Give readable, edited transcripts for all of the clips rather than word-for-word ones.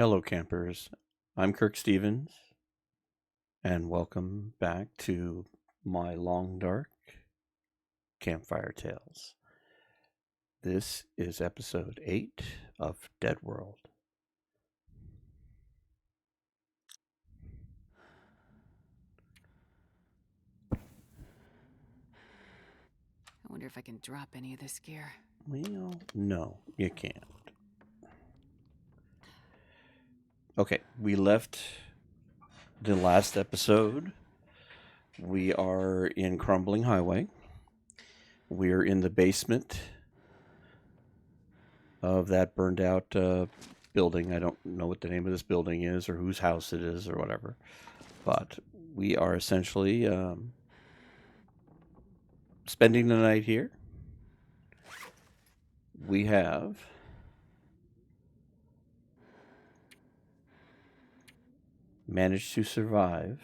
Hello, campers. I'm Kirk Stevens, and welcome back to my long dark campfire tales. This is episode 8 of DeadWorld. I wonder if I can drop any of this gear. Well, no, you can't. Okay, we left the last episode. We are in Crumbling Highway. We're in the basement of that burned out building. I don't know what the name of this building is or whose house it is or whatever. But we are essentially spending the night here. We have managed to survive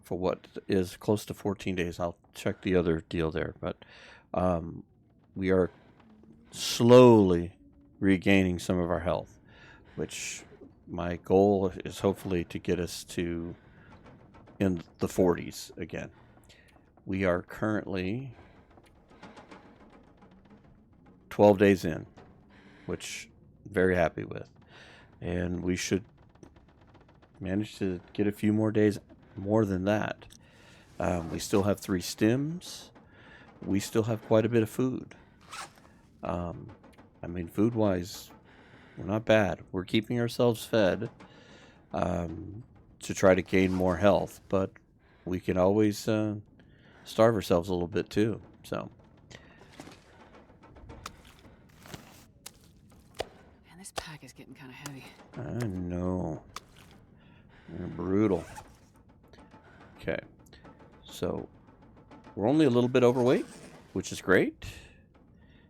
for what is close to 14 days. I'll check the other deal there. But we are slowly regaining some of our health, which my goal is hopefully to get us to in the 40s again. We are currently 12 days in, which I'm very happy with. And we should manage to get a few more days more than that. We still have 3 stems. We still have quite a bit of food. Food-wise, we're not bad. We're keeping ourselves fed to try to gain more health, but we can always starve ourselves a little bit too. So, Man, this pack is getting kind of heavy. I know. They're brutal. Okay. So, we're only a little bit overweight, which is great.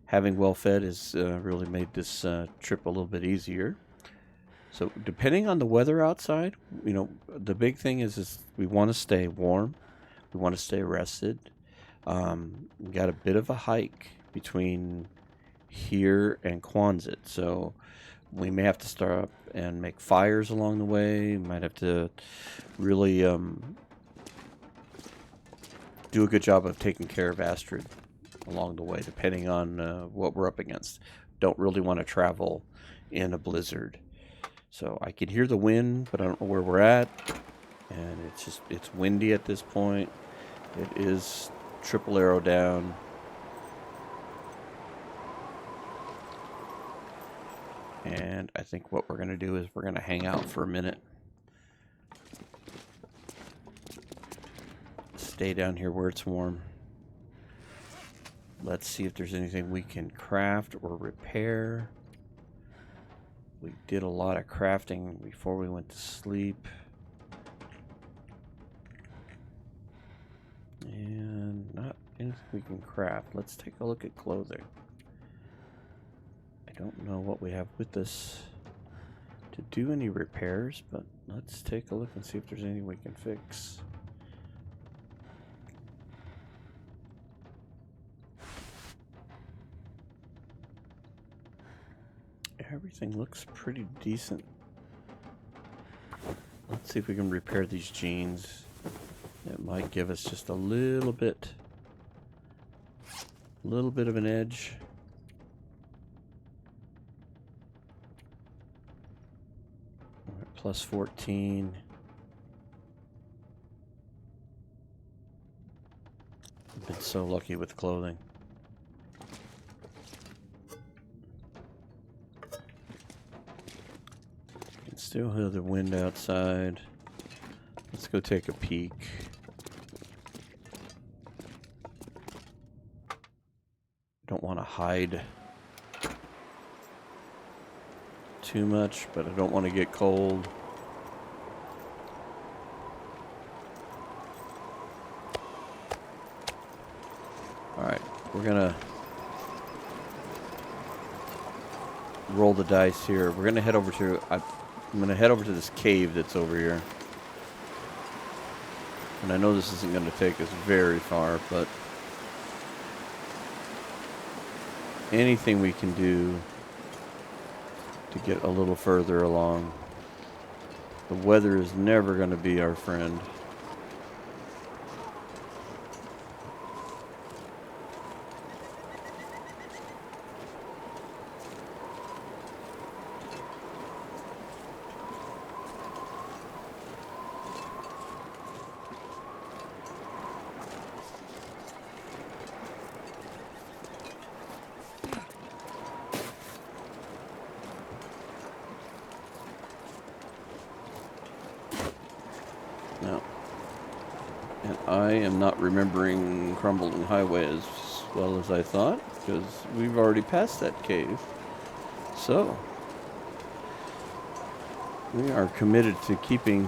Having well fed has really made this trip a little bit easier. So, depending on the weather outside, the big thing is we want to stay warm. We want to stay rested. We got a bit of a hike between here and Quonset, so we may have to start up and make fires along the way. We might have to really do a good job of taking care of Astrid along the way, depending on what we're up against. Don't really want to travel in a blizzard. So I can hear the wind, but I don't know where we're at. And it's windy at this point. It is triple arrow down. And I think what we're going to do is we're going to hang out for a minute. Stay down here where it's warm. Let's see if there's anything we can craft or repair. We did a lot of crafting before we went to sleep. And not anything we can craft. Let's take a look at clothing. I don't know what we have with us to do any repairs, but let's take a look and see if there's anything we can fix. Everything looks pretty decent. Let's see if we can repair these jeans. It might give us just a little bit of an edge. We're at plus 14. I've been so lucky with clothing. You can still hear the wind outside. Let's go take a peek. Don't want to hide too much, but I don't want to get cold. Alright, we're gonna roll the dice here. We're gonna head over to I'm gonna head over to this cave that's over here. And I know this isn't gonna take us very far, but anything we can do to get a little further along. The weather is never going to be our friend. No. And I am not remembering Crumbling Highway as well as I thought, because we've already passed that cave. So, we are committed to keeping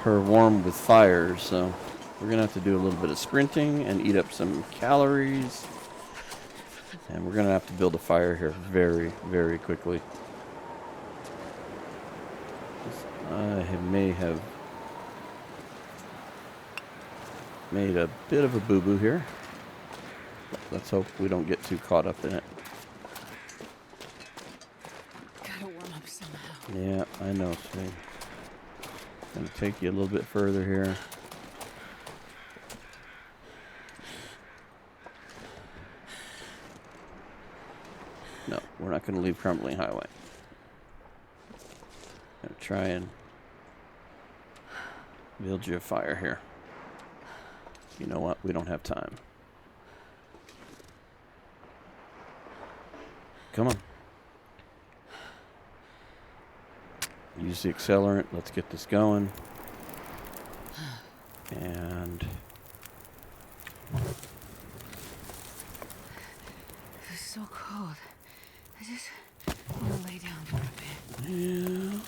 her warm with fire, so we're going to have to do a little bit of sprinting and eat up some calories. And we're going to have to build a fire here very, very quickly. I may have made a bit of a boo-boo here. Let's hope we don't get too caught up in it. Gotta warm up somehow. Yeah, I know, Sweet. Gonna take you a little bit further here. No, we're not gonna leave Crumbling Highway. Gonna try and build you a fire here. You know what? We don't have time. Come on. Use the accelerant. Let's get this going. And It's so cold. I just want to lay down for a bit. yeah.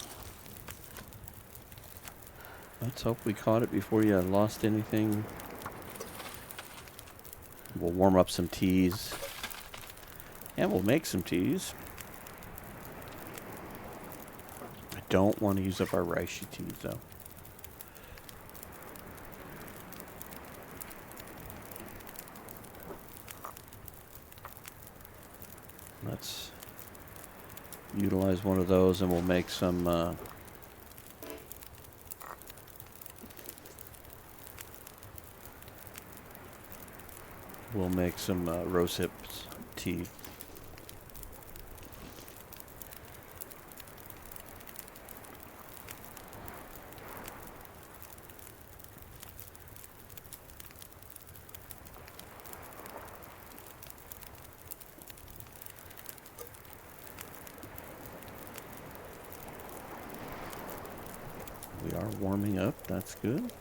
Let's hope we caught it before you lost anything. We'll warm up some teas. And we'll make some teas. I don't want to use up our reishi teas, though. Let's utilize one of those and we'll make some rose hips tea. We are warming up, that's good.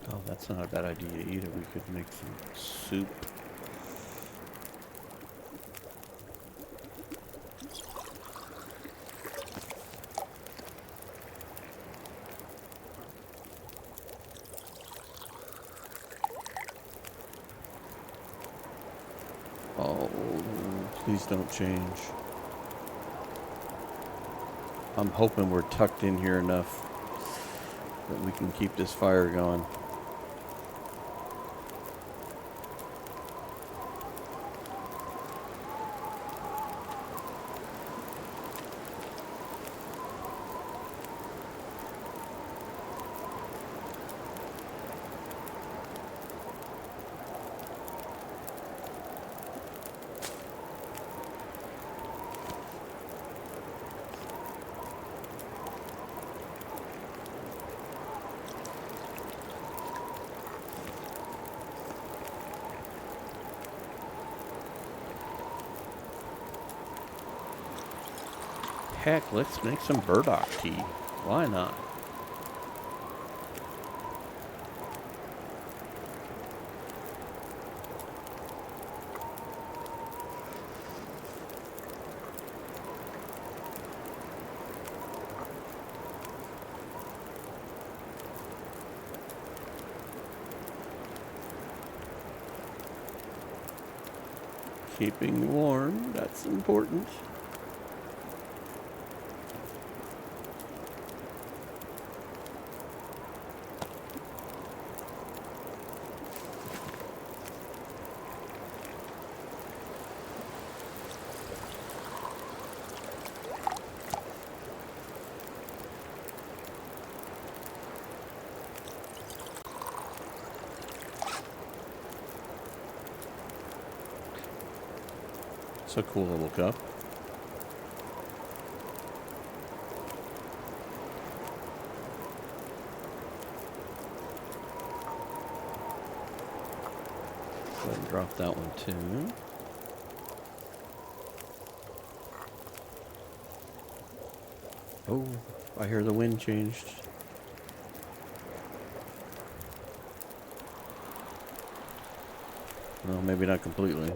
Oh, that's not a bad idea either. We could make some soup. Oh, please don't change. I'm hoping we're tucked in here enough that we can keep this fire going. Heck, let's make some burdock tea. Why not? Keeping warm, that's important. a cool little cup. Go ahead and drop that one too. Oh, I hear the wind changed. Well, maybe not completely.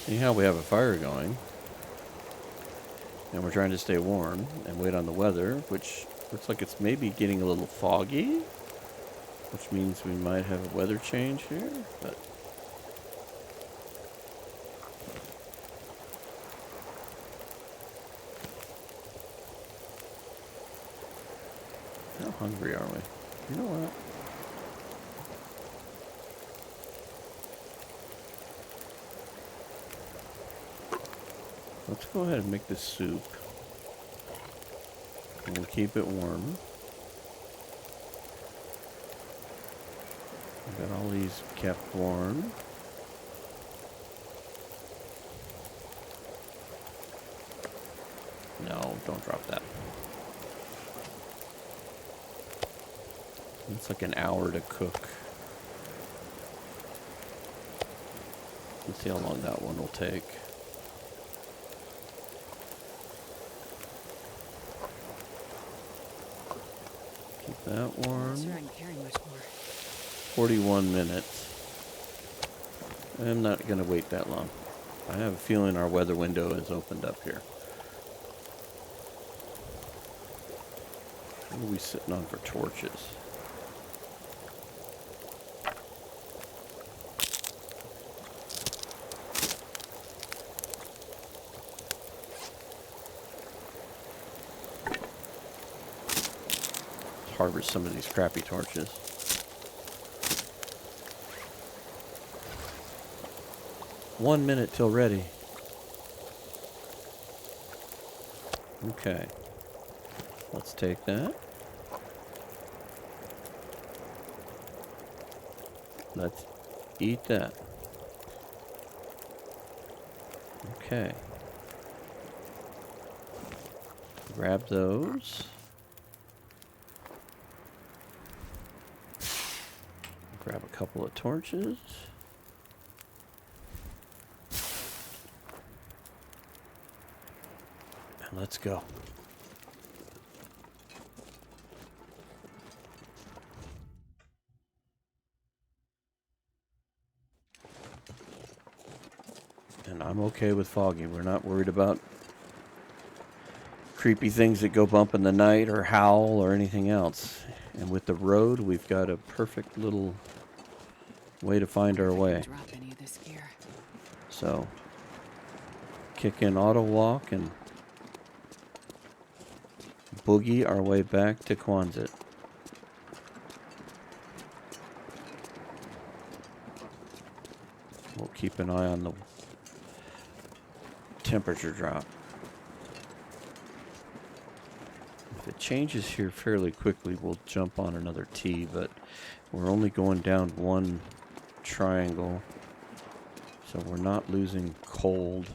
Anyhow, we have a fire going. And we're trying to stay warm and wait on the weather, which looks like it's maybe getting a little foggy, which means we might have a weather change here, but how hungry are we? You know what? Let's go ahead and make this soup. And we'll keep it warm. We've got all these kept warm. No, don't drop that. It's like an hour to cook. Let's see how long that one will take. Keep that warm. I'm sure I can carry much more. 41 minutes. I'm not going to wait that long. I have a feeling our weather window is opened up here. What are we sitting on for torches? Harvest some of these crappy torches. One minute till ready. Okay. Let's take that. Let's eat that. Okay. Grab those. Grab a couple of torches. And let's go. And I'm okay with foggy. We're not worried about creepy things that go bump in the night or howl or anything else. And with the road, we've got a perfect little way to find our way. Drop any of this gear. So, kick in auto walk and boogie our way back to Quonset. We'll keep an eye on the temperature drop. If it changes here fairly quickly, we'll jump on another T, but we're only going down one triangle, so we're not losing cold.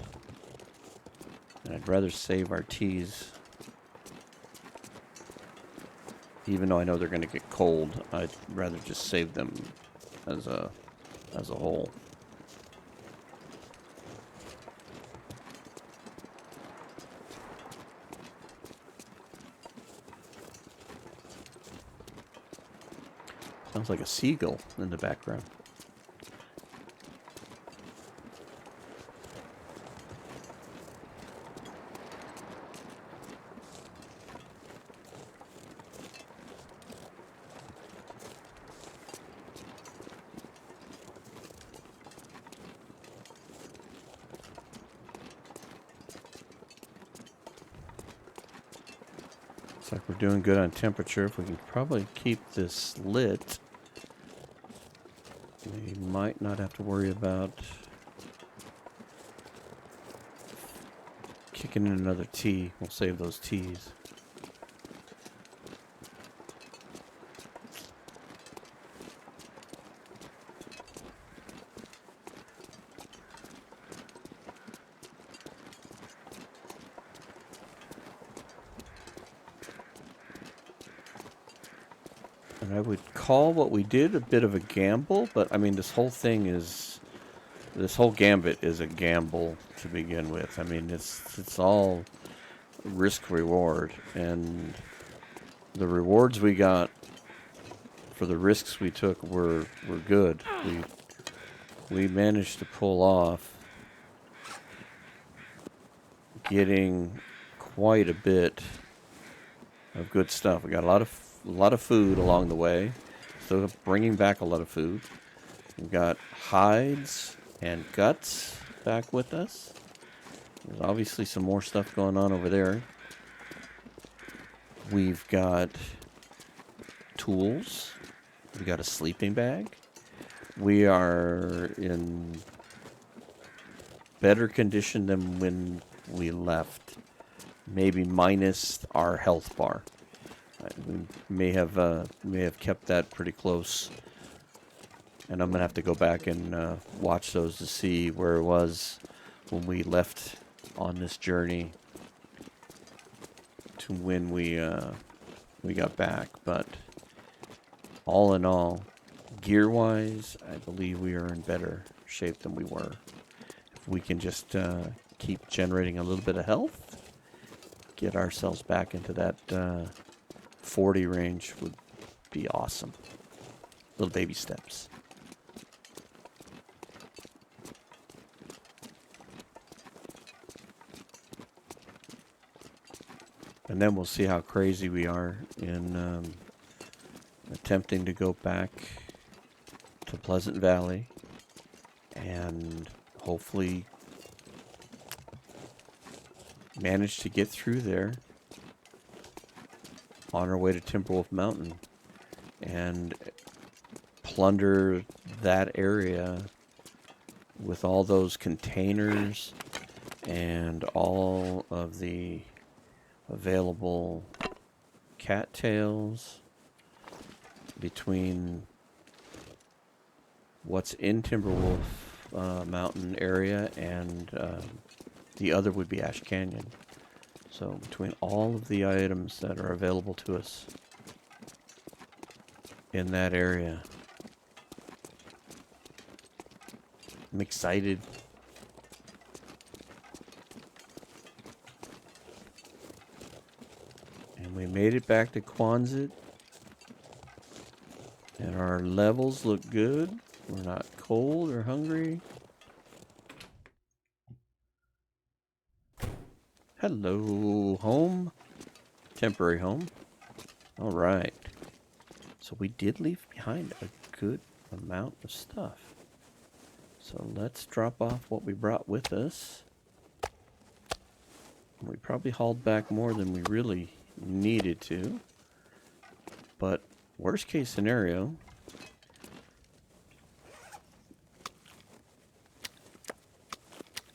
And I'd rather save our T's. Even though I know they're going to get cold, I'd rather just save them as a whole. Sounds like a seagull in the background. Looks like we're doing good on temperature. If we can probably keep this lit, we might not have to worry about kicking in another tea. We'll save those teas. And I would call what we did a bit of a gamble, but I mean, this whole gambit is a gamble to begin with. I mean, it's all risk reward, and the rewards we got for the risks we took were good. We managed to pull off getting quite a bit of good stuff. We got a lot of food along the way, so bringing back a lot of food. We got hides and guts back with us. There's obviously some more stuff going on over there. We've got tools. We got a sleeping bag. We are in better condition than when we left. Maybe minus our health bar. We may have kept that pretty close. And I'm going to have to go back and watch those to see where it was when we left on this journey to when we got back. But all in all, gear-wise, I believe we are in better shape than we were. If we can just keep generating a little bit of health, get ourselves back into that 40 range would be awesome. Little baby steps. And then we'll see how crazy we are in attempting to go back to Pleasant Valley and hopefully manage to get through there on our way to Timberwolf Mountain and plunder that area with all those containers and all of the available cattails between what's in Timberwolf Mountain area and the other would be Ash Canyon. So between all of the items that are available to us in that area, I'm excited. And we made it back to Quonset. And our levels look good. We're not cold or hungry. Hello, home. Temporary home. All right. So we did leave behind a good amount of stuff. So let's drop off what we brought with us. We probably hauled back more than we really needed to. But worst case scenario,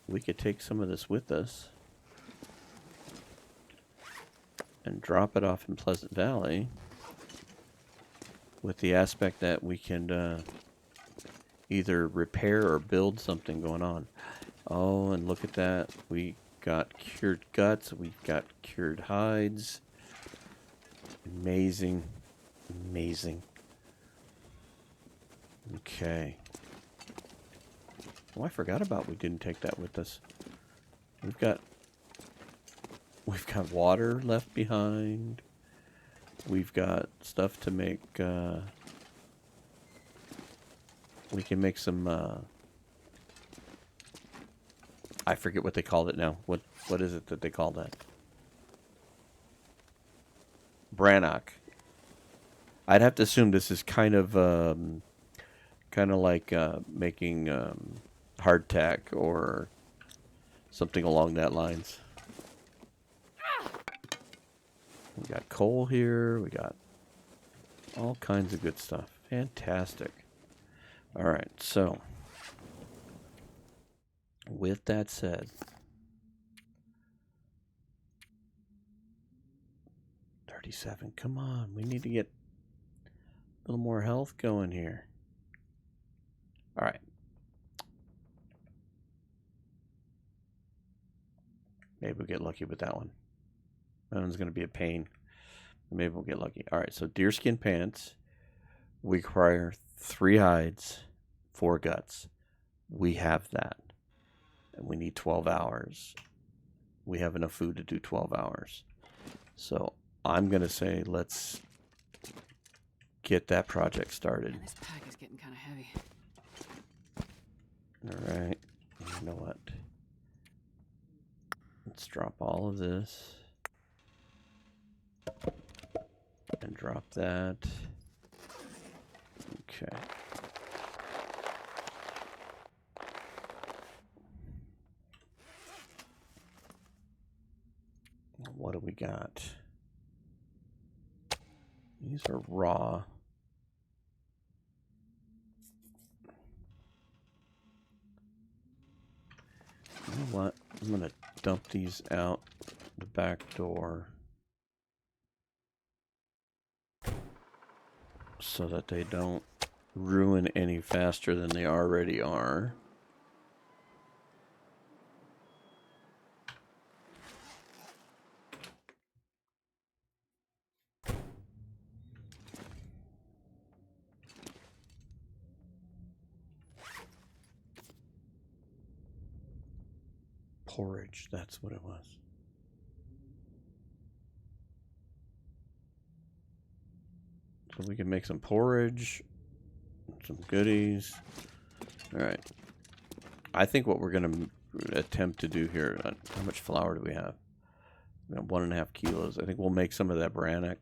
we could take some of this with us and drop it off in Pleasant Valley with the aspect that we can either repair or build something going on. Oh, and look at that. We got cured guts. We've got cured hides. Amazing. Amazing. Okay. Oh, I forgot about we didn't take that with us. We've got water left behind. We've got stuff to make we can make some I forget what they called it now. What is it that they call that? Brannock. I'd have to assume this is kind of like making hardtack or something along that lines. got coal here. We got all kinds of good stuff. Fantastic. All right, so with that said, 37. Come on, we need to get a little more health going here. All right. Maybe we'll get lucky with that one. That one's going to be a pain. Maybe we'll get lucky. All right, so deerskin pants. We require 3 hides, 4 guts. We have that. And we need 12 hours. We have enough food to do 12 hours. So I'm going to say let's get that project started. Man, this pack is getting kind of heavy. All right. You know what? Let's drop all of this. And drop that. Okay. What do we got? These are raw. You know what? I'm going to dump these out the back door so that they don't ruin any faster than they already are. Porridge, that's what it was. So we can make some porridge, some goodies. All right. I think what we're going to attempt to do here, how much flour do we have? We have 1.5 kilos. I think we'll make some of that brannock.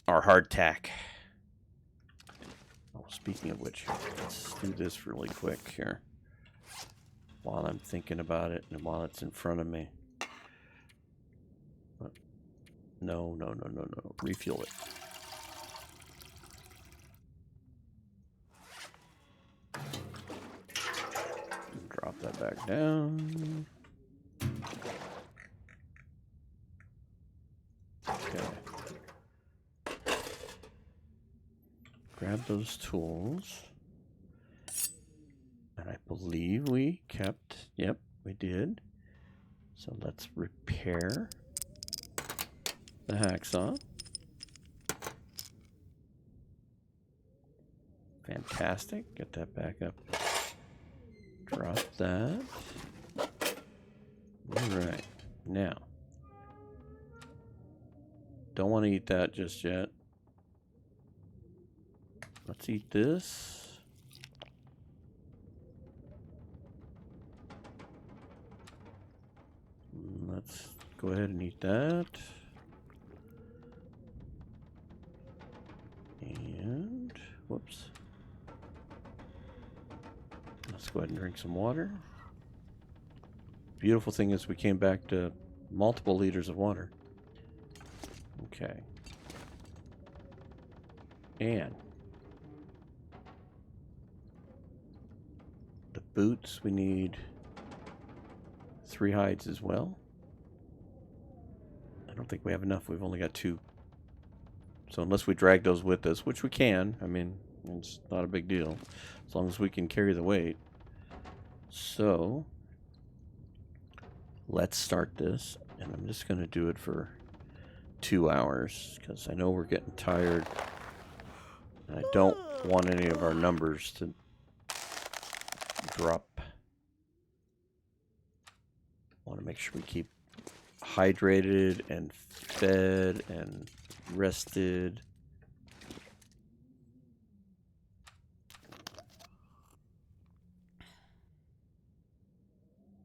Our hardtack. Oh, speaking of which, let's do this really quick here. While I'm thinking about it and while it's in front of me. No. Refuel it. Drop that back down. Okay. Grab those tools. And I believe we kept, yep, we did. So let's repair the hacksaw. Fantastic. Get that back up. Drop that. All right. Now, don't want to eat that just yet. Let's eat this. Let's go ahead and eat that. And, whoops. Let's go ahead and drink some water. Beautiful thing is we came back to multiple liters of water. Okay. And the boots, we need 3 hides as well. I don't think we have enough. We've only got 2. So unless we drag those with us, which we can, I mean, it's not a big deal. As long as we can carry the weight. So let's start this. And I'm just going to do it for 2 hours. Because I know we're getting tired. And I don't want any of our numbers to drop. I want to make sure we keep hydrated and fed and rested.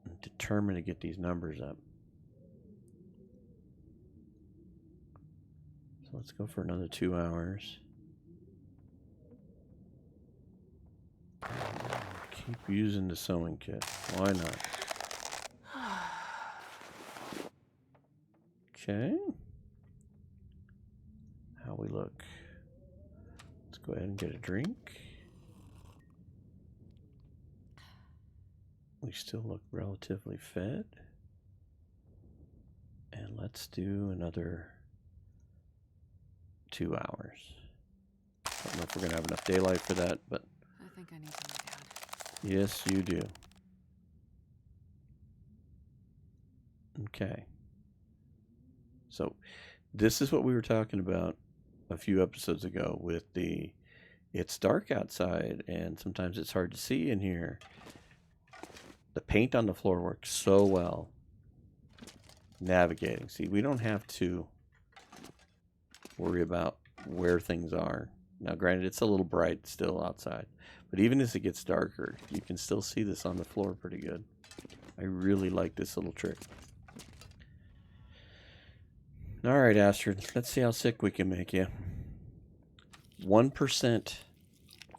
I'm determined to get these numbers up. So let's go for another 2 hours. Keep using the sewing kit. Why not? Okay. How we look? Let's go ahead and get a drink. We still look relatively fed. And let's do another 2 hours. I don't know if we're going to have enough daylight for that, but... I think I need to lay down. Yes, you do. Okay. So, this is what we were talking about a few episodes ago with the... It's dark outside, and sometimes it's hard to see in here. The paint on the floor works so well. Navigating. See, we don't have to worry about where things are. Now, granted, it's a little bright still outside. But even as it gets darker, you can still see this on the floor pretty good. I really like this little trick. Alright, Astrid. Let's see how sick we can make you. 1%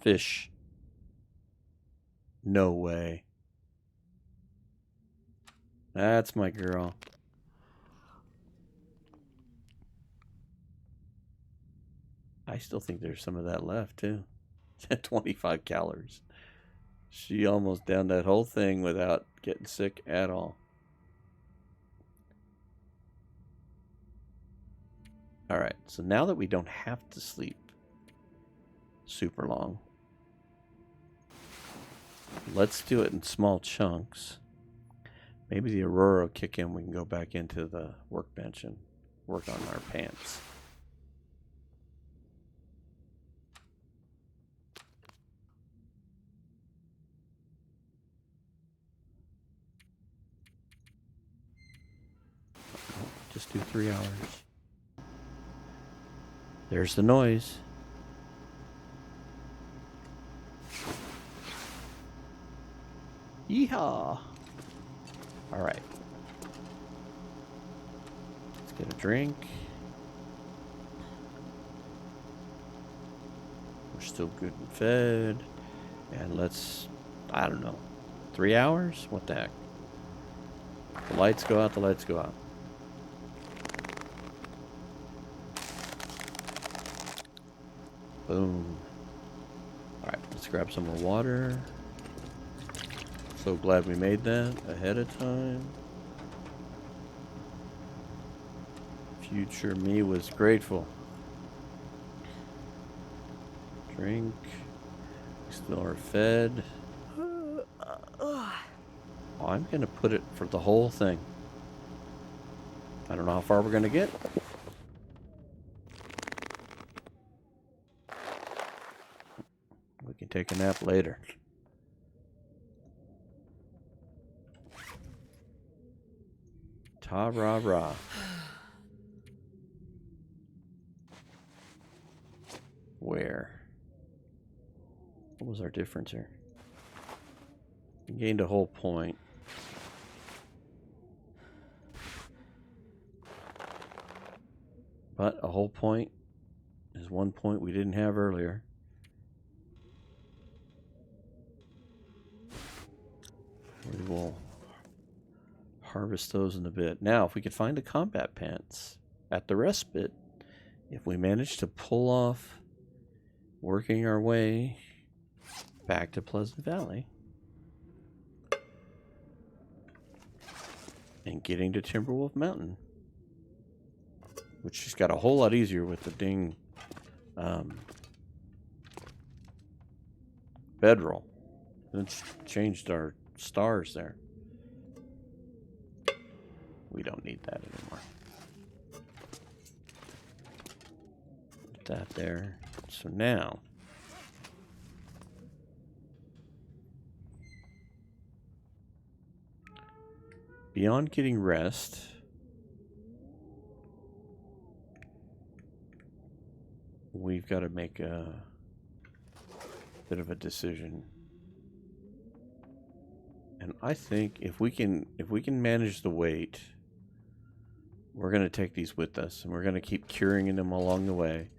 fish. No way. That's my girl. I still think there's some of that left, too. It's at 25 calories. She almost downed that whole thing without getting sick at all. Alright, so now that we don't have to sleep super long, let's do it in small chunks. Maybe the Aurora will kick in. We can go back into the workbench and work on our pants. Just do 3 hours. There's the noise. Yeehaw! Alright. Let's get a drink. We're still good and fed. And let's, I don't know, 3 hours? What the heck? The lights go out, the lights go out. Boom. Alright, let's grab some more water. So glad we made that ahead of time. Future me was grateful. Drink. We still are fed. Oh, I'm going to put it for the whole thing. I don't know how far we're going to get. We can take a nap later. Ta-ra-ra. Where? What was our difference here? We gained a whole point. But a whole point is 1 point we didn't have earlier. We will harvest those in a bit. Now, if we could find the combat pants at the respite, if we manage to pull off working our way back to Pleasant Valley and getting to Timberwolf Mountain, which just got a whole lot easier with the ding bedroll. It's changed our stars there. We don't need that anymore. Put that there. So now, beyond getting rest, we've got to make a bit of a decision. And I think if we can manage the weight, we're going to take these with us, and we're going to keep curing them along the way,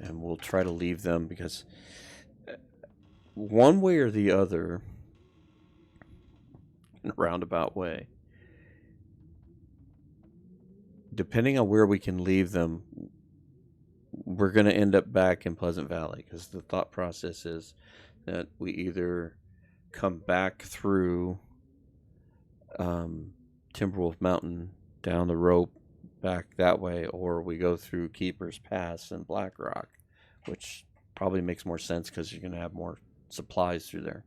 and we'll try to leave them, because one way or the other, in a roundabout way, depending on where we can leave them, we're going to end up back in Pleasant Valley, because the thought process is that we either come back through Timberwolf Mountain down the rope back that way, or we go through Keeper's Pass and Black Rock, which probably makes more sense because you're going to have more supplies through there.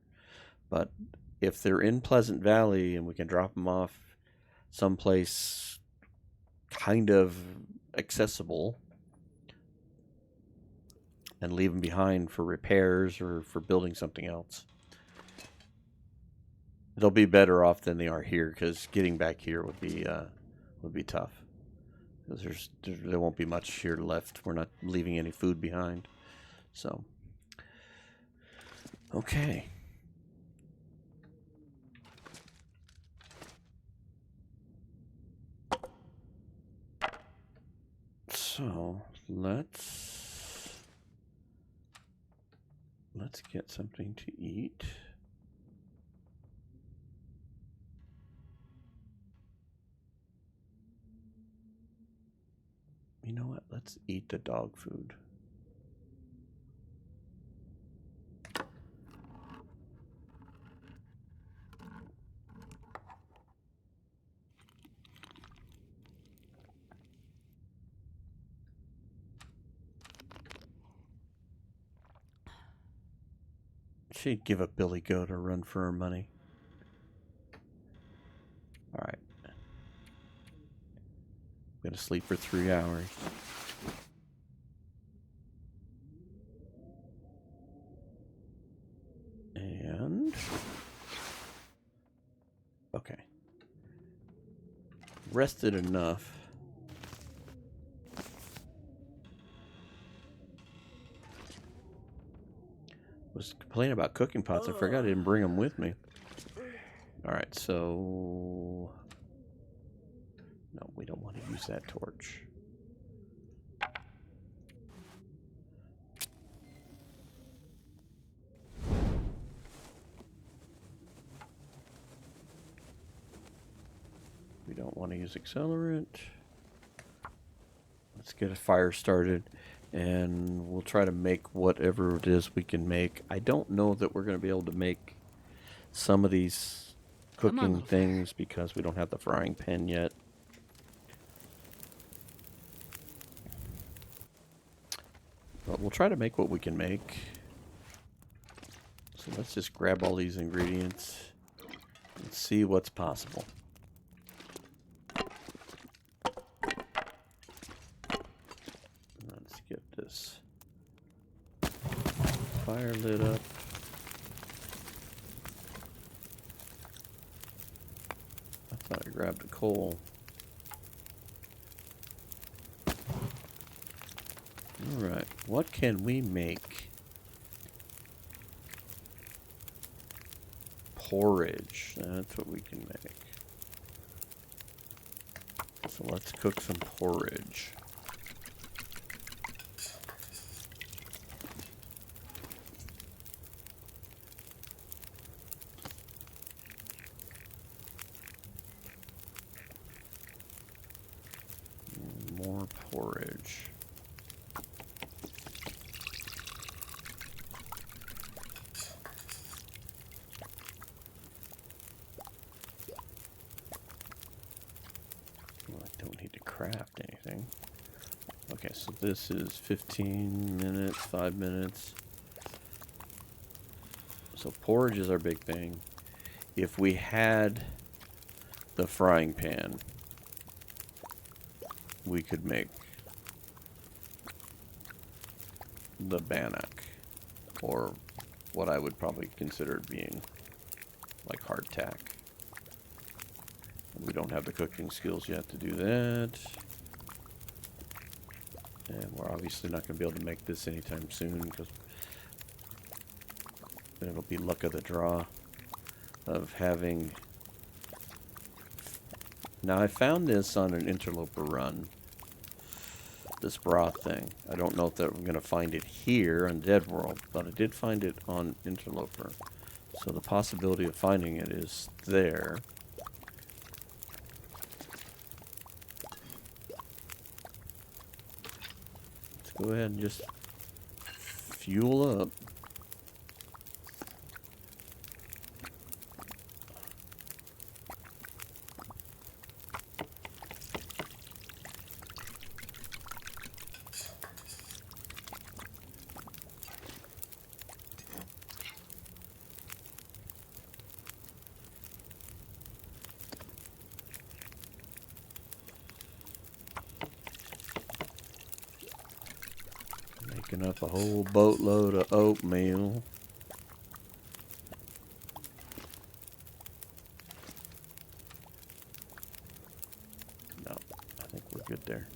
But if they're in Pleasant Valley and we can drop them off someplace kind of accessible and leave them behind for repairs or for building something else, they'll be better off than they are here, because getting back here would be tough. Because there won't be much here left. We're not leaving any food behind. So, okay. So let's get something to eat. You know what? Let's eat the dog food. She'd give a billy goat a run for her money. All right. I'm going to sleep for 3 hours. And... okay. Rested enough. Was complaining about cooking pots. I forgot I didn't bring them with me. Alright, so... no, we don't want to use that torch. We don't want to use accelerant. Let's get a fire started, and we'll try to make whatever it is we can make. I don't know that we're going to be able to make some of these cooking things because we don't have the frying pan yet. But we'll try to make what we can make. So let's just grab all these ingredients and see what's possible. Let's get this fire lit up. I thought I grabbed a coal. Alright, what can we make? Porridge, that's what we can make. So let's cook some porridge. More porridge. Craft anything. Okay, so this is 15 minutes, 5 minutes. So porridge is our big thing. If we had the frying pan, we could make the bannock, or what I would probably consider being like hardtack. We don't have the cooking skills yet to do that. And we're obviously not going to be able to make this anytime soon because it'll be luck of the draw of having... Now I found this on an interloper run. This broth thing. I don't know if that we're going to find it here on DeadWorld, but I did find it on interloper. So the possibility of finding it is there. go ahead and just fuel up. Making up a whole boatload of oatmeal. No, I think we're good there.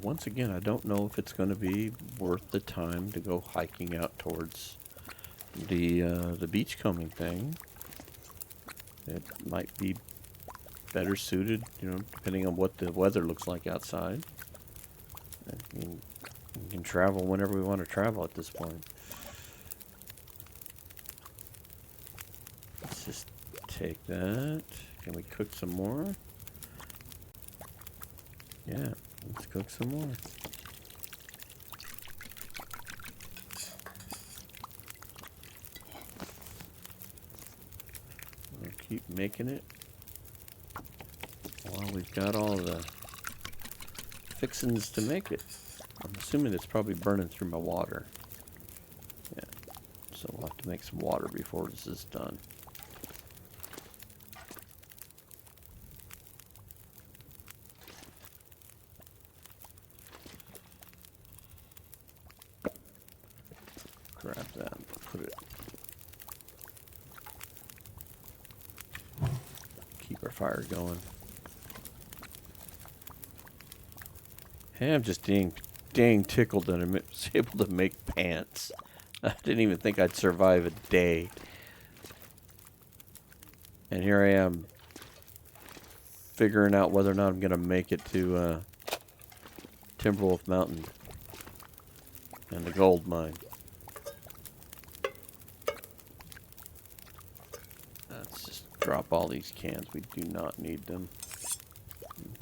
Once again, I don't know if it's going to be worth the time to go hiking out towards the beachcombing thing. It might be better suited, you know, depending on what the weather looks like outside. I mean, we can travel whenever we want to travel at this point. Let's just take that. Can we cook some more? Yeah, let's cook some more. We'll keep making it while we've got all the fixins to make it. I'm assuming it's probably burning through my water. Yeah, so we'll have to make some water before this is done. Grab that and put it. Keep our fire going. Hey, I'm just dang tickled that I was able to make pants. I didn't even think I'd survive a day. And here I am figuring out whether or not I'm going to make it to Timberwolf Mountain and the gold mine. Let's just drop all these cans. We do not need them.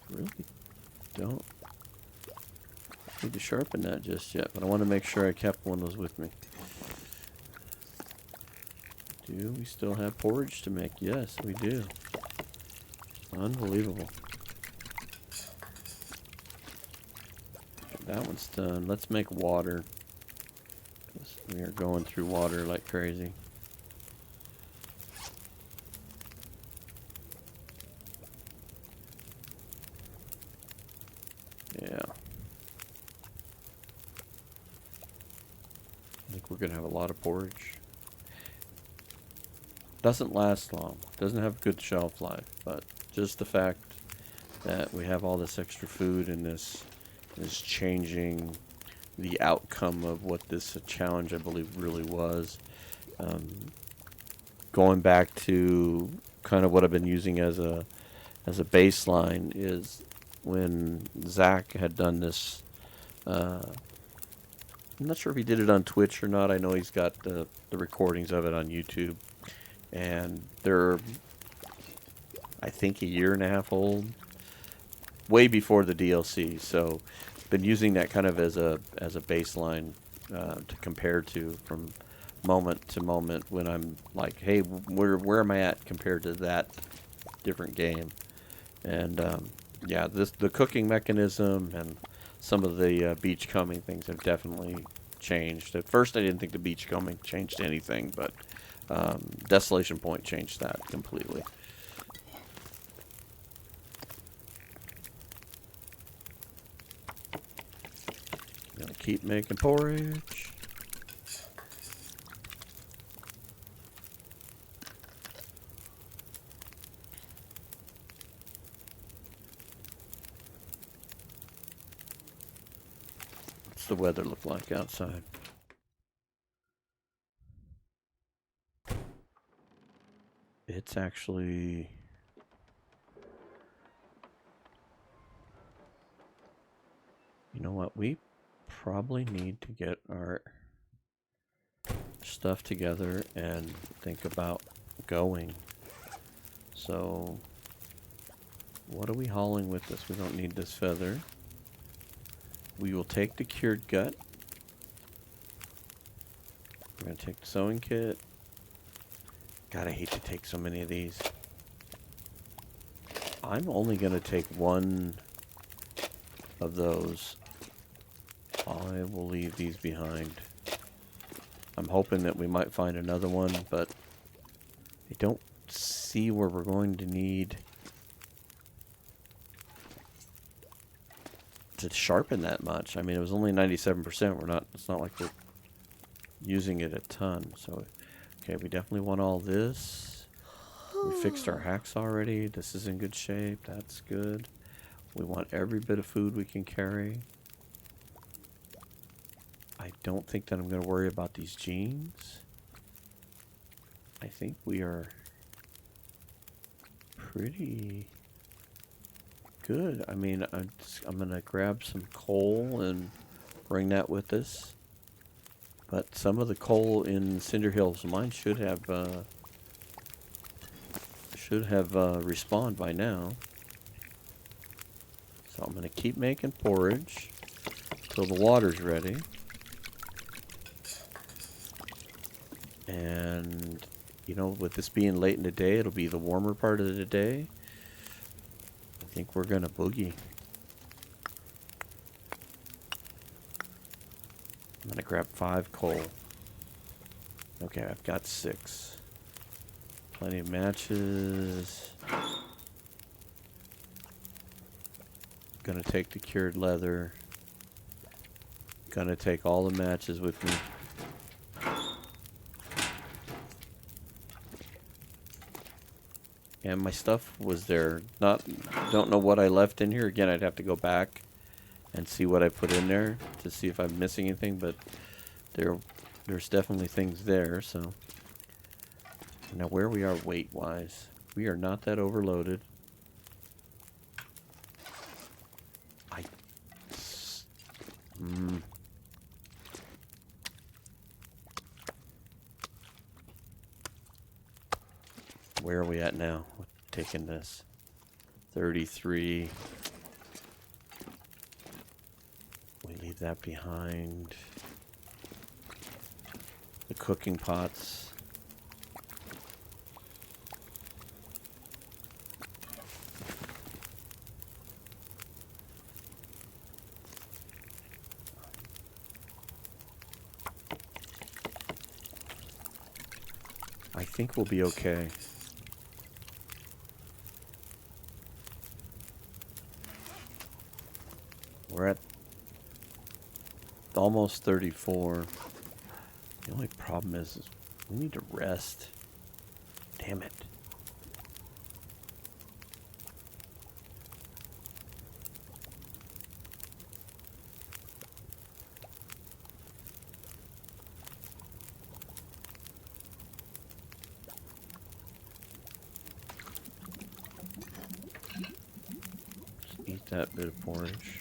We really don't need to sharpen that just yet, but I want to make sure I kept one of those with me. Do we still have porridge to make? Yes, we do. Unbelievable. That one's done. Let's make water. We are going through water like crazy. Yeah. I think we're going to have a lot of porridge. Doesn't last long. Doesn't have good shelf life, but just the fact that we have all this extra food and this is changing the outcome of what this challenge, I believe, really was. Going back to kind of what I've been using as a baseline is when Zach had done this. I'm not sure if he did it on Twitch or not. I know he's got the recordings of it on YouTube. And they're, I think, a year and a half old. Way before the DLC. So, been using that kind of as a baseline to compare to from moment to moment when I'm like, hey, where am I at compared to that different game? And yeah, the cooking mechanism and some of the beachcombing things have definitely changed. At first, I didn't think the beachcombing changed anything, but Desolation Point changed that completely. Gonna keep making porridge. What's the weather look like outside? It's actually... You know what? We probably need to get our stuff together and think about going. So, what are we hauling with us? We don't need this feather. We will take the cured gut. We're going to take the sewing kit. God, I hate to take so many of these. I'm only going to take one of those. I will leave these behind. I'm hoping that we might find another one, but I don't see where we're going to need to sharpen that much. I mean, it was only 97%. It's not like we're using it a ton. So, okay, we definitely want all this. We fixed our hacks already. This is in good shape. That's good. We want every bit of food we can carry. I don't think that I'm going to worry about these jeans. I think we are pretty good. I mean, I'm going to grab some coal and bring that with us. But some of the coal in Cinder Hills mine should have respawned by now. So I'm going to keep making porridge till the water's ready. And, you know, with this being late in the day, it'll be the warmer part of the day. I think we're going to boogie. I'm going to grab 5 coal. Okay, I've got 6. Plenty of matches. Gonna take the cured leather. Gonna take all the matches with me. And my stuff was there. Don't know what I left in here. Again, I'd have to go back and see what I put in there to see if I'm missing anything, but there's definitely things there. So now where we are weight wise, we are not that overloaded. Where are we at now? Taking this 33. We leave that behind. The cooking pots. I think we'll be okay. We're at almost 34. The only problem is we need to rest. Damn it. Just eat that bit of porridge.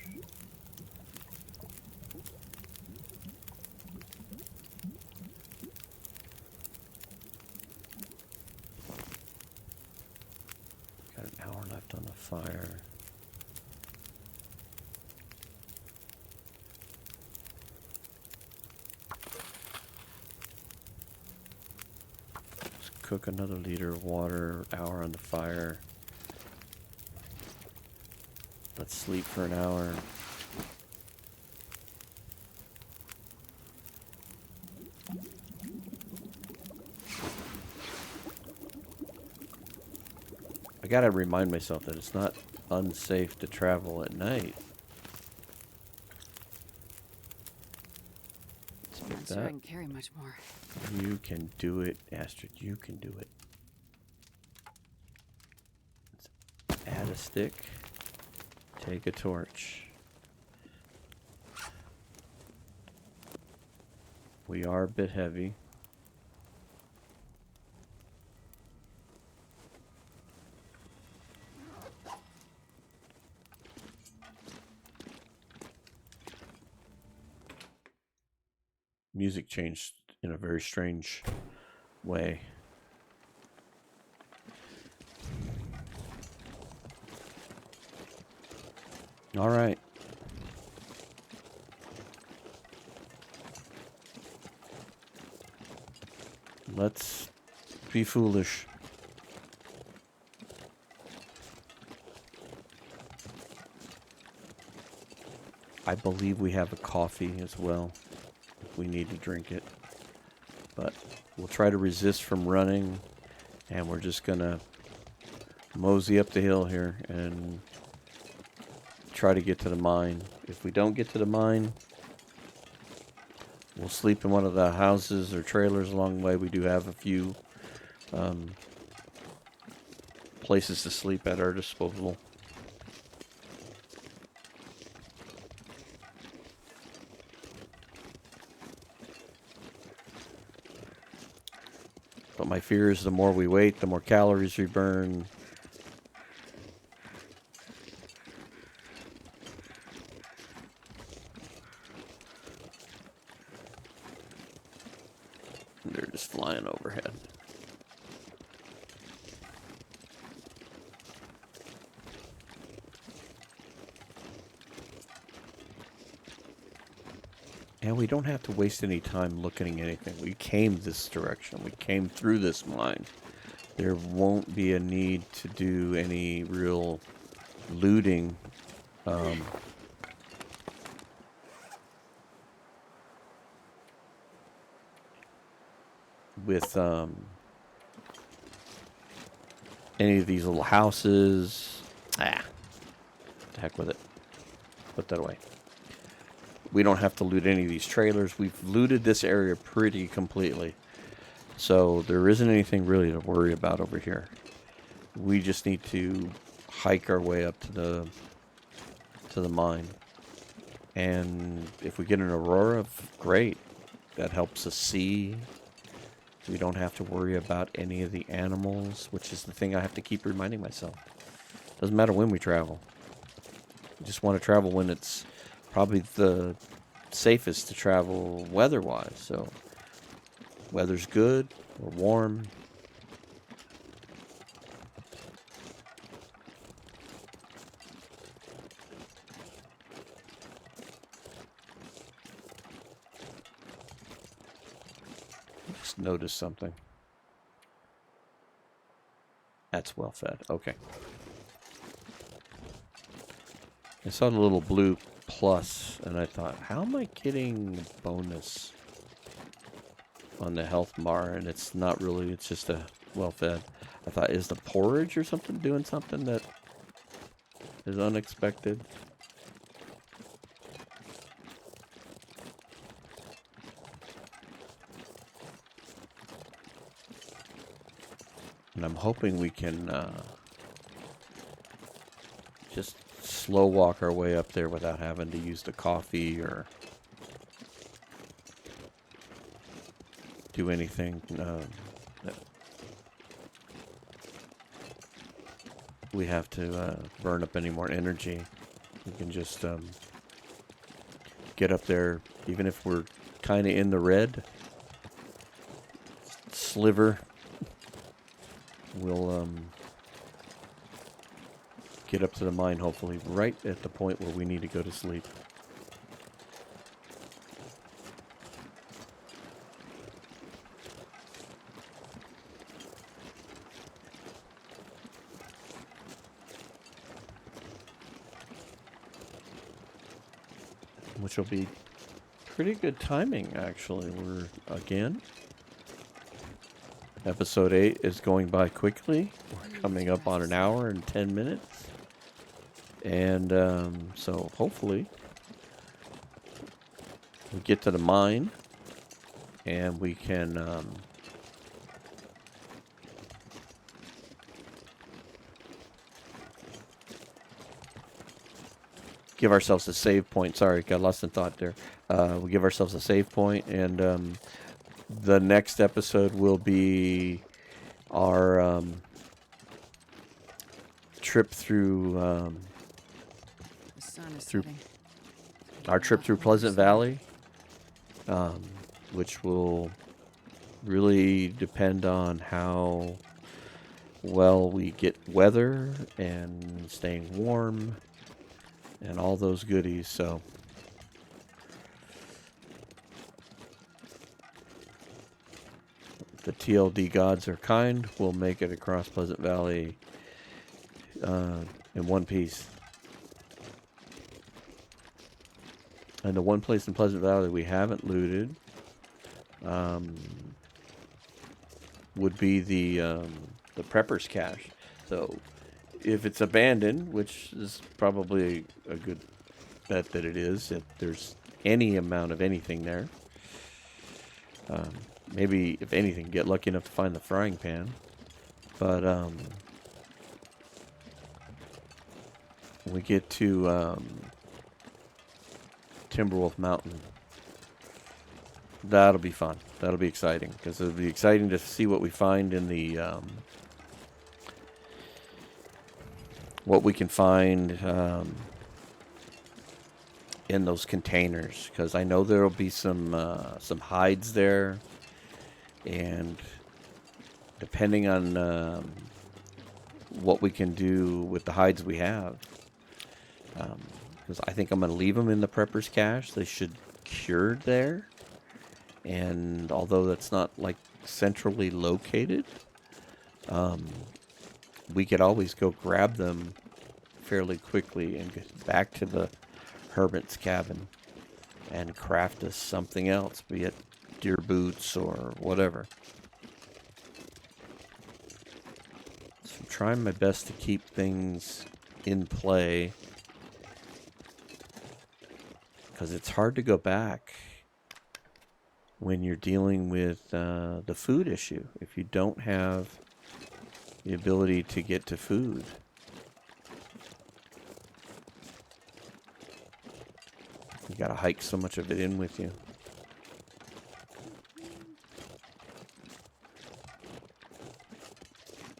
On the fire. Let's cook another liter of water, hour on the fire. Let's sleep for an hour. I gotta remind myself that it's not unsafe to travel at night. I'm not sure I can carry much more. You can do it, Astrid. You can do it. Let's add a stick. Take a torch. We are a bit heavy. Music changed in a very strange way. All right. Let's be foolish. I believe we have a coffee as well, if we need to drink it. But we'll try to resist from running, and we're just gonna mosey up the hill here and try to get to the mine. If we don't get to the mine, we'll sleep in one of the houses or trailers along the way. We do have a few places to sleep at our disposal. But my fear is the more we wait, the more calories we burn. They're just flying overhead. And we don't have to waste any time looking at anything. We came this direction. We came through this mine. There won't be a need to do any real looting. With any of these little houses. The heck with it. Put that away. We don't have to loot any of these trailers. We've looted this area pretty completely. So there isn't anything really to worry about over here. We just need to hike our way up to the mine. And if we get an aurora, great. That helps us see. We don't have to worry about any of the animals, which is the thing I have to keep reminding myself. Doesn't matter when we travel. We just want to travel when it's probably the safest to travel weather-wise. So, weather's good or warm. Just noticed something. That's well fed. Okay. I saw the little blue plus, and I thought, how am I getting bonus on the health bar? And it's not really, it's just a well-fed. I thought, is the porridge or something doing something that is unexpected? And I'm hoping we can just slow walk our way up there without having to use the coffee or do anything that we have to burn up any more energy. We can just get up there, even if we're kind of in the red sliver. We'll get up to the mine, hopefully, right at the point where we need to go to sleep. Which will be pretty good timing, actually. We're, again, episode 8 is going by quickly. We're coming up on an hour and 10 minutes. And so hopefully we get to the mine and we can give ourselves a save point. Sorry, got lost in thought there. We'll give ourselves a save point, and the next episode will be our trip through our trip through Pleasant Valley, which will really depend on how well we get weather and staying warm and all those goodies. So if the TLD gods are kind, we'll make it across Pleasant Valley in one piece. And the one place in Pleasant Valley we haven't looted would be the Prepper's Cache. So if it's abandoned, which is probably a good bet that it is, if there's any amount of anything there, maybe if anything, get lucky enough to find the frying pan. But when we get to Timberwolf Mountain, that'll be fun. That'll be exciting, because it'll be exciting to see what we find in the what we can find in those containers, because I know there'll be some hides there, and depending on what we can do with the hides we have, because I think I'm going to leave them in the Prepper's Cache. They should cure there, and although that's not like centrally located, we could always go grab them fairly quickly and get back to the hermit's cabin and craft us something else, be it deer boots or whatever. So I'm trying my best to keep things in play, because it's hard to go back when you're dealing with the food issue if you don't have the ability to get to food. You gotta hike so much of it in with you.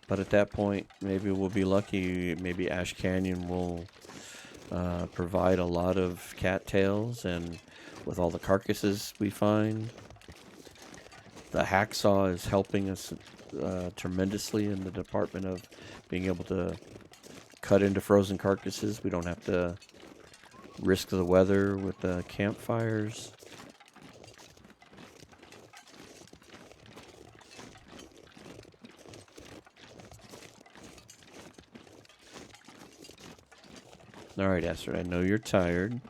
But at that point, maybe we'll be lucky. Maybe Ash Canyon will provide a lot of cattails, and with all the carcasses we find, the hacksaw is helping us tremendously in the department of being able to cut into frozen carcasses. We don't have to risk the weather with the campfires. All right, Astrid, I know you're tired.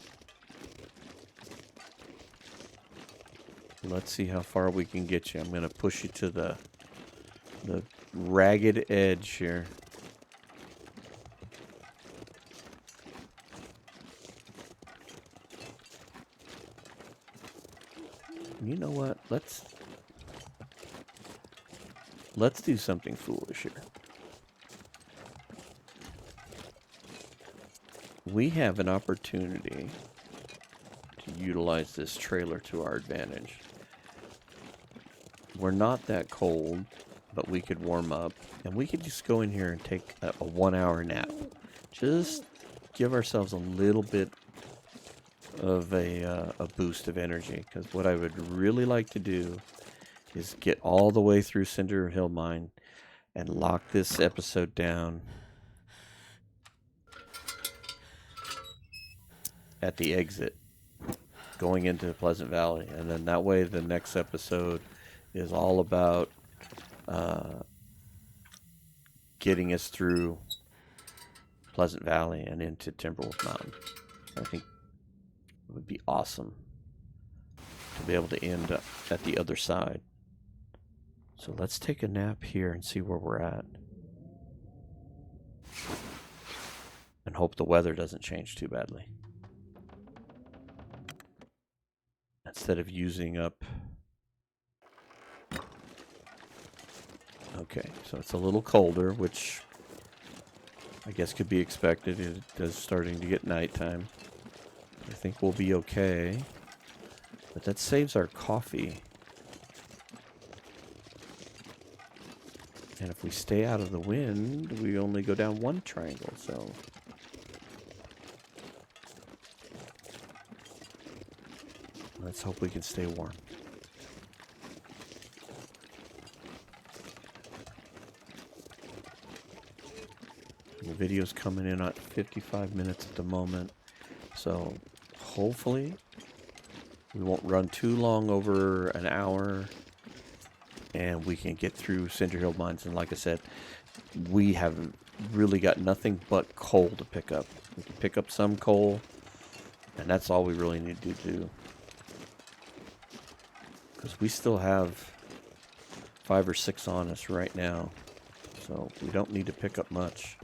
Let's see how far we can get you. I'm going to push you to the ragged edge here. You know what? Let's do something foolish here. We have an opportunity to utilize this trailer to our advantage. We're not that cold, but we could warm up, and we could just go in here and take a 1 hour nap. Just give ourselves a little bit of a boost of energy, because what I would really like to do is get all the way through Cinder Hill Mine and lock this episode down at the exit going into Pleasant Valley, and then that way the next episode is all about getting us through Pleasant Valley and into Timberwolf Mountain. I think it would be awesome to be able to end up at the other side. So let's take a nap here and see where we're at, and hope the weather doesn't change too badly. Instead of using up... Okay, so it's a little colder, which I guess could be expected. It is starting to get nighttime. I think we'll be okay. But that saves our coffee. And if we stay out of the wind, we only go down one triangle, so... Let's hope we can stay warm. the video's coming in at 55 minutes at the moment. So hopefully we won't run too long over an hour and we can get through Cinder Hill Mines. And like I said, we have really got nothing but coal to pick up. We can pick up some coal, and that's all we really need to do. Because we still have 5 or 6 on us right now. So we don't need to pick up much.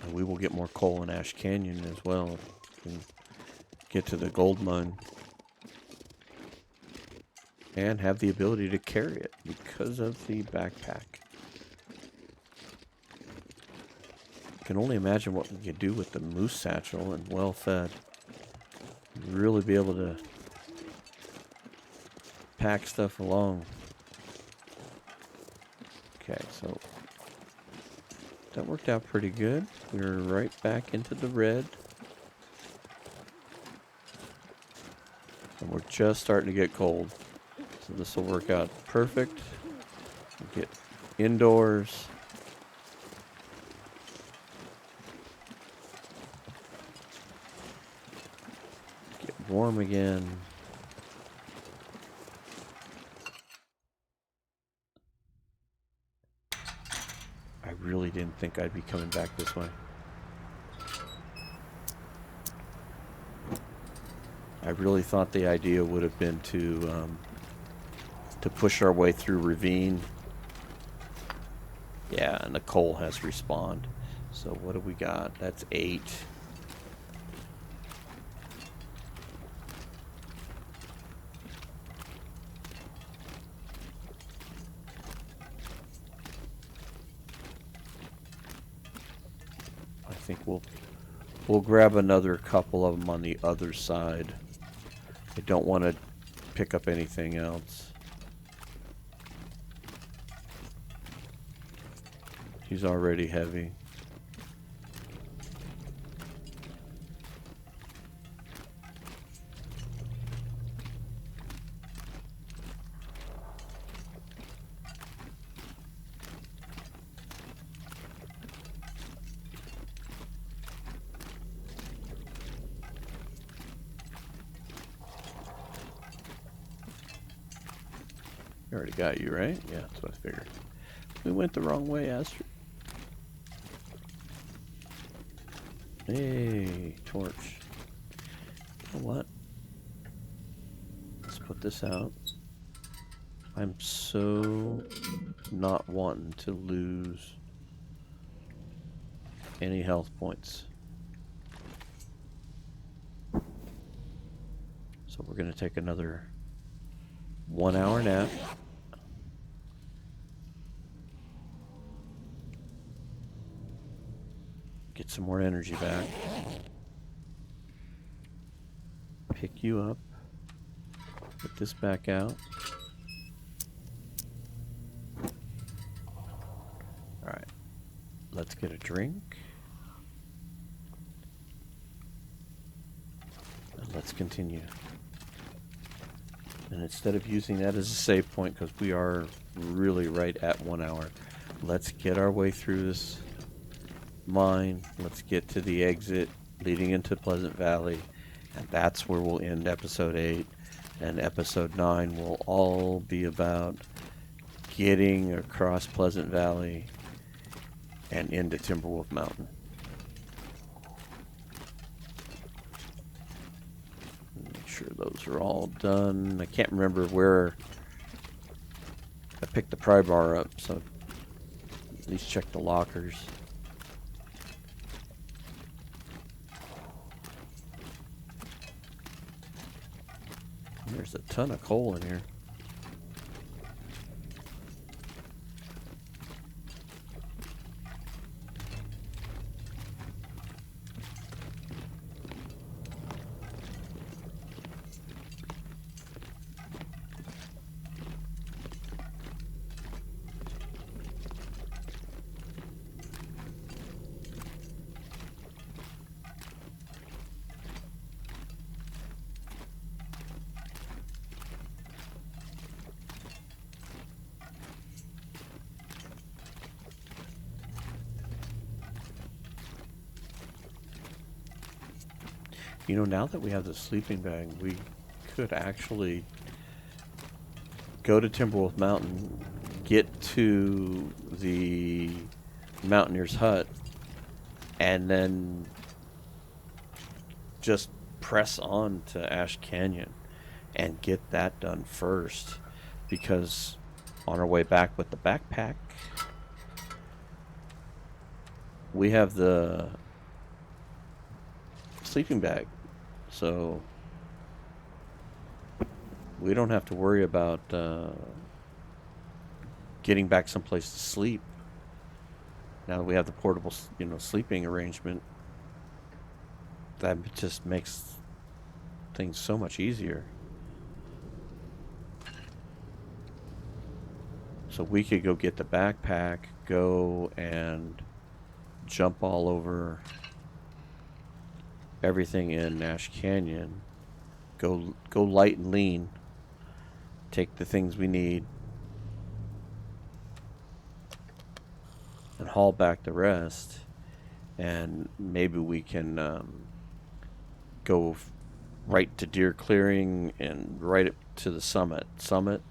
And we will get more coal in Ash Canyon as well. And get to the gold mine. And have the ability to carry it because of the backpack. I can only imagine what we could do with the moose satchel and well fed. Really be able to pack stuff along. Okay, so that worked out pretty good. We're right back into the red. And we're just starting to get cold. So this will work out perfect. We'll get indoors. Get warm again. I really didn't think I'd be coming back this way. I really thought the idea would have been to push our way through ravine. Yeah, and the coal has respawned. So what do we got? That's 8. I think we'll grab another couple of them on the other side. I don't want to pick up anything else. He's already heavy. I already got you, right? Yeah, that's what I figured. We went the wrong way, Astrid. Hey, torch. You know what? Let's put this out. I'm so not wanting to lose any health points. So we're going to take another 1 hour nap. Get some more energy back. Pick you up. Put this back out. Alright. Let's get a drink. And let's continue. And instead of using that as a save point, because we are really right at 1 hour, let's get our way through this mine. Let's get to the exit leading into Pleasant Valley, and that's where we'll end episode 8. And episode 9 will all be about getting across Pleasant Valley and into Timberwolf Mountain. Make sure those are all done. I can't remember where I picked the pry bar up, so at least check the lockers. There's a ton of coal in here. You know, now that we have the sleeping bag, we could actually go to Timberwolf Mountain, get to the Mountaineer's hut, and then just press on to Ash Canyon and get that done first, because on our way back with the backpack, we have the sleeping bag, so we don't have to worry about getting back someplace to sleep. Now that we have the portable, sleeping arrangement, that just makes things so much easier. So we could go get the backpack, go and jump all over everything in Nash Canyon, go light and lean, take the things we need, and haul back the rest. And maybe we can go right to Deer Clearing and right up to the summit,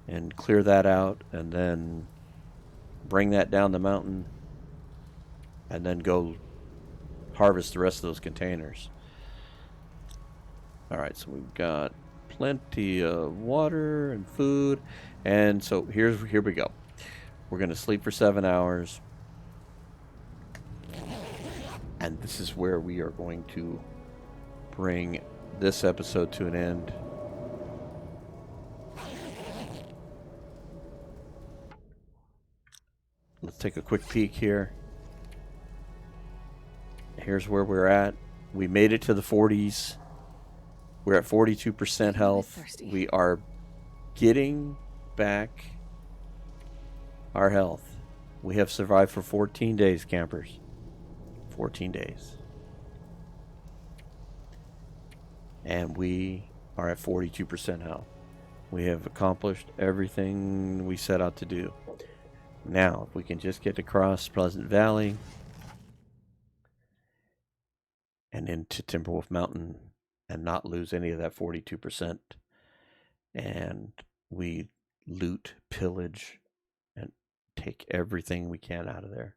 and clear that out, and then bring that down the mountain, and then go harvest the rest of those containers. All right, so we've got plenty of water and food, and so here we go. We're gonna sleep for 7 hours, and this is where we are going to bring this episode to an end. Let's take a quick peek here. Here's where we're at. We made it to the 40s. We're at 42% health. We are getting back our health. We have survived for 14 days, campers. 14 days. And we are at 42% health. We have accomplished everything we set out to do. Now, if we can just get across Pleasant Valley and into Timberwolf Mountain and not lose any of that 42%, and we loot, pillage, and take everything we can out of there,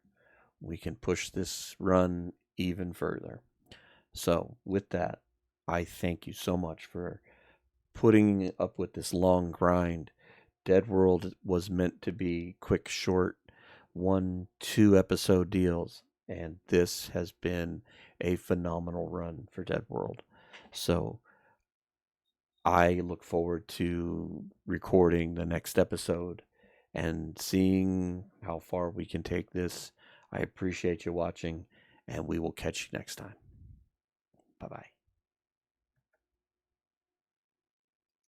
we can push this run even further. So with that, I thank you so much for putting up with this long grind. DeadWorld was meant to be quick, short, 1-2 episode deals, and this has been a phenomenal run for DeadWorld. So I look forward to recording the next episode and seeing how far we can take this. I appreciate you watching, and we will catch you next time. Bye-bye.